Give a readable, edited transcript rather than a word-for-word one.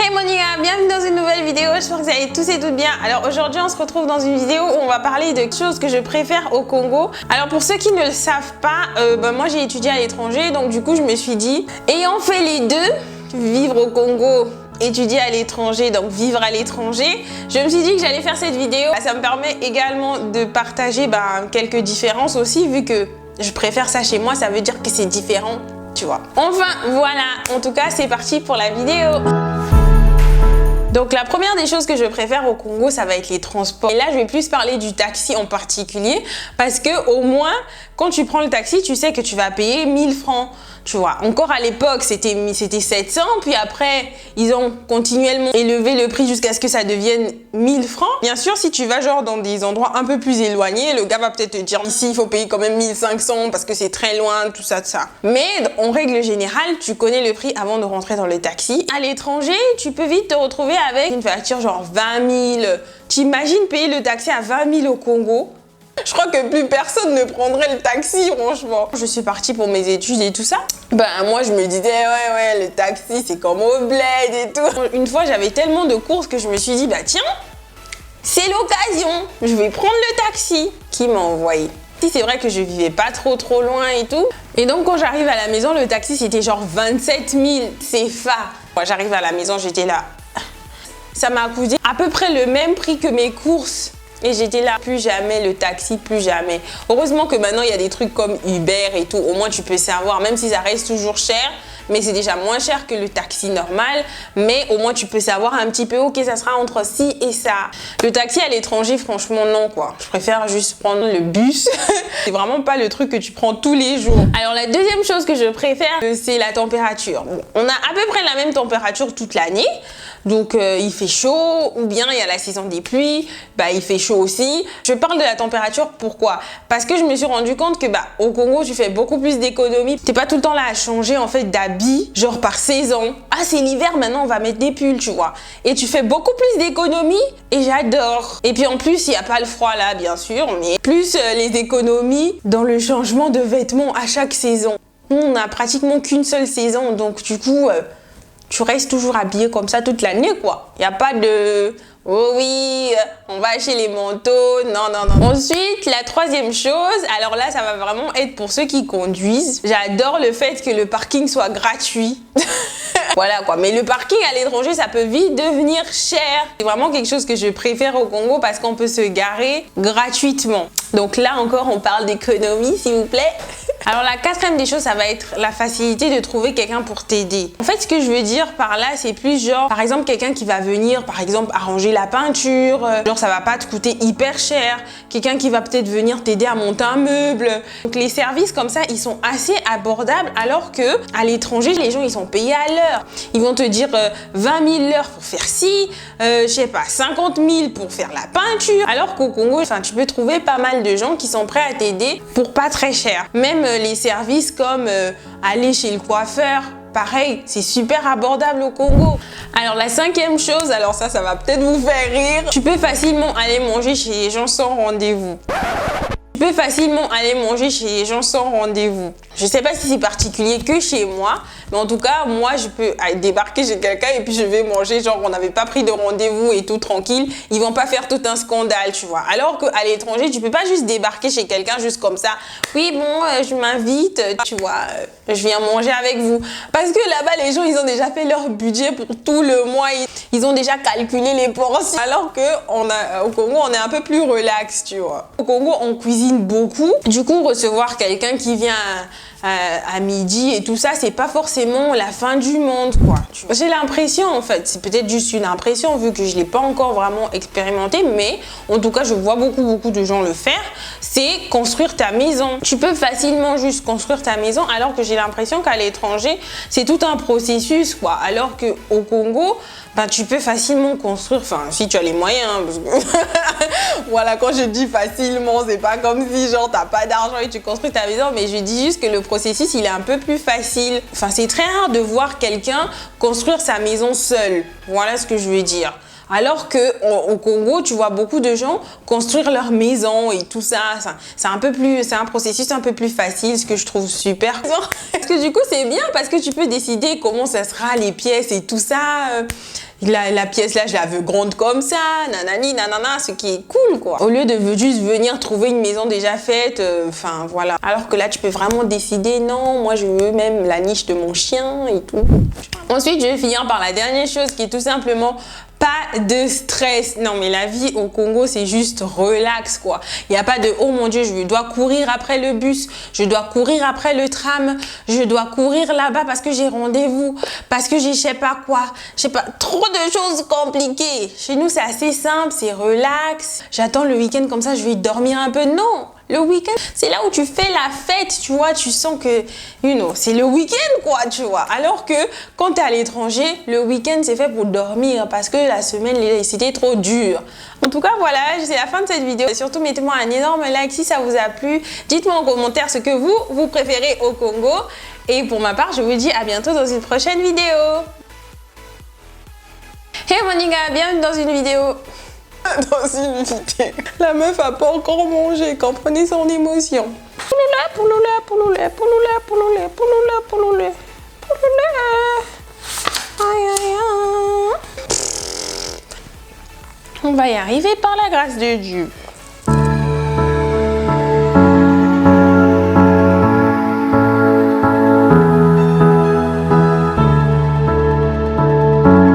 Hey mon gars, bienvenue dans une nouvelle vidéo, j'espère que vous allez tous et toutes bien. Alors aujourd'hui on se retrouve dans une vidéo où on va parler de choses que je préfère au Congo. Alors pour ceux qui ne le savent pas, moi j'ai étudié à l'étranger, donc du coup je me suis dit, ayant fait les deux, vivre au Congo, étudier à l'étranger, donc vivre à l'étranger, je me suis dit que j'allais faire cette vidéo. Ça me permet également de partager quelques différences aussi, vu que je préfère ça chez moi, ça veut dire que c'est différent, tu vois. Enfin voilà, en tout cas c'est parti pour la vidéo. Donc la première des choses que je préfère au Congo, ça va être les transports. Et là, je vais plus parler du taxi en particulier parce que au moins, quand tu prends le taxi, tu sais que tu vas payer 1000 francs. Tu vois, encore à l'époque, c'était 700, puis après, ils ont continuellement élevé le prix jusqu'à ce que ça devienne 1000 francs. Bien sûr, si tu vas genre dans des endroits un peu plus éloignés, le gars va peut-être te dire ici, il faut payer quand même 1500 parce que c'est très loin, tout ça, tout ça. Mais en règle générale, tu connais le prix avant de rentrer dans le taxi. À l'étranger, tu peux vite te retrouver avec une facture genre 20 000. T'imagines payer le taxi à 20 000 au Congo? Je crois que plus personne ne prendrait le taxi, franchement. Je suis partie pour mes études et tout ça. Moi, je me disais, ouais, le taxi, c'est comme au bled et tout. Une fois, j'avais tellement de courses que je me suis dit, tiens, c'est l'occasion. Je vais prendre le taxi. Qui m'a envoyé? Si c'est vrai que je vivais pas trop loin et tout. Et donc, quand j'arrive à la maison, le taxi, c'était genre 27 000 CFA. Moi, j'arrive à la maison, j'étais là. Ça m'a coûté à peu près le même prix que mes courses. Et j'étais là, plus jamais le taxi, plus jamais. Heureusement que maintenant, il y a des trucs comme Uber et tout. Au moins, tu peux savoir, même si ça reste toujours cher, mais c'est déjà moins cher que le taxi normal. Mais au moins, tu peux savoir un petit peu, ok, ça sera entre ci et ça. Le taxi à l'étranger, franchement, non, quoi. Je préfère juste prendre le bus. C'est vraiment pas le truc que tu prends tous les jours. Alors, la deuxième chose que je préfère, c'est la température. Bon, on a à peu près la même température toute l'année. Donc, il fait chaud, ou bien il y a la saison des pluies, il fait chaud aussi. Je parle de la température, pourquoi? Parce que je me suis rendu compte que au Congo, tu fais beaucoup plus d'économies. T'es pas tout le temps là à changer en fait d'habits, genre par saison. Ah, c'est l'hiver, maintenant on va mettre des pulls, tu vois. Et tu fais beaucoup plus d'économies et j'adore. Et puis en plus, il n'y a pas le froid là, bien sûr, mais plus les économies dans le changement de vêtements à chaque saison. On n'a pratiquement qu'une seule saison, donc du coup... tu restes toujours habillé comme ça toute l'année, quoi. Il n'y a pas de... oh oui, on va acheter les manteaux. Non. Ensuite, la troisième chose, alors là, ça va vraiment être pour ceux qui conduisent. J'adore le fait que le parking soit gratuit. Voilà, quoi. Mais le parking à l'étranger, ça peut vite devenir cher. C'est vraiment quelque chose que je préfère au Congo parce qu'on peut se garer gratuitement. Donc là encore, on parle d'économie, s'il vous plaît. Alors la quatrième des choses, ça va être la facilité de trouver quelqu'un pour t'aider. En fait, ce que je veux dire par là, c'est plus genre, par exemple, quelqu'un qui va venir, par exemple, arranger la peinture. Genre, ça va pas te coûter hyper cher. Quelqu'un qui va peut-être venir t'aider à monter un meuble. Donc les services comme ça, ils sont assez abordables alors que à l'étranger, les gens, ils sont payés à l'heure. Ils vont te dire 20 000 l'heure pour faire ci, je sais pas, 50 000 pour faire la peinture. Alors qu'au Congo, tu peux trouver pas mal de gens qui sont prêts à t'aider pour pas très cher. Même les services comme aller chez le coiffeur, pareil, c'est super abordable au Congo. Alors la cinquième chose, alors ça va peut-être vous faire rire. Tu peux facilement aller manger chez les gens sans rendez-vous. Tu peux facilement aller manger chez les gens sans rendez-vous. Je sais pas si c'est particulier que chez moi, mais en tout cas, moi, je peux débarquer chez quelqu'un et puis je vais manger, genre on n'avait pas pris de rendez-vous et tout tranquille. Ils vont pas faire tout un scandale, tu vois. Alors qu'à l'étranger, tu peux pas juste débarquer chez quelqu'un juste comme ça. Oui, bon, je m'invite, tu vois, je viens manger avec vous. Parce que là-bas, les gens, ils ont déjà fait leur budget pour tout le mois. Ils ont déjà calculé les portions. Alors que au Congo, on est un peu plus relax, tu vois. Au Congo, on cuisine beaucoup. Du coup, recevoir quelqu'un qui vient à midi et tout ça, c'est pas forcément la fin du monde, quoi. J'ai l'impression, en fait, c'est peut-être juste une impression vu que je l'ai pas encore vraiment expérimenté, mais en tout cas, je vois beaucoup de gens le faire. C'est construire ta maison. Tu peux facilement juste construire ta maison, alors que j'ai l'impression qu'à l'étranger, c'est tout un processus, quoi. Alors que au Congo, tu peux facilement construire, si tu as les moyens, parce que voilà, quand je dis facilement, c'est pas comme si genre t'as pas d'argent et tu construis ta maison, mais je dis juste que le processus, il est un peu plus facile. C'est très rare de voir quelqu'un construire sa maison seul. Voilà ce que je veux dire. Alors que au Congo, tu vois beaucoup de gens construire leur maison et tout ça. C'est un processus un peu plus facile, ce que je trouve super. Parce que du coup, c'est bien parce que tu peux décider comment ça sera, les pièces et tout ça. la pièce là, je la veux grande comme ça, nanani, nanana, ce qui est cool quoi. Au lieu de juste venir trouver une maison déjà faite, enfin voilà. Alors que là, tu peux vraiment décider, non, moi je veux même la niche de mon chien et tout. Ensuite, je vais finir par la dernière chose qui est tout simplement pas de stress. Non mais la vie au Congo c'est juste relax quoi. Il n'y a pas de oh mon dieu je dois courir après le bus, je dois courir après le tram, je dois courir là-bas parce que j'ai rendez-vous, parce que j'ai je sais pas quoi, je sais pas, trop de choses compliquées. Chez nous c'est assez simple, c'est relax. J'attends le week-end comme ça je vais dormir un peu. Non, le week-end, c'est là où tu fais la fête, tu vois, tu sens que, c'est le week-end, quoi, tu vois. Alors que quand tu es à l'étranger, le week-end, c'est fait pour dormir parce que la semaine, c'était trop dur. En tout cas, voilà, c'est la fin de cette vidéo. Et surtout, mettez-moi un énorme like si ça vous a plu. Dites-moi en commentaire ce que vous préférez au Congo. Et pour ma part, je vous dis à bientôt dans une prochaine vidéo. Hey mon gars, bienvenue dans une vidéo. Dans une vidéo. La meuf a pas encore mangé, comprenez son émotion. Pouloula, pouloula, pouloula, pouloula, pouloula, pouloula, pouloula. Aïe, aïe, aïe. On va y arriver par la grâce de Dieu.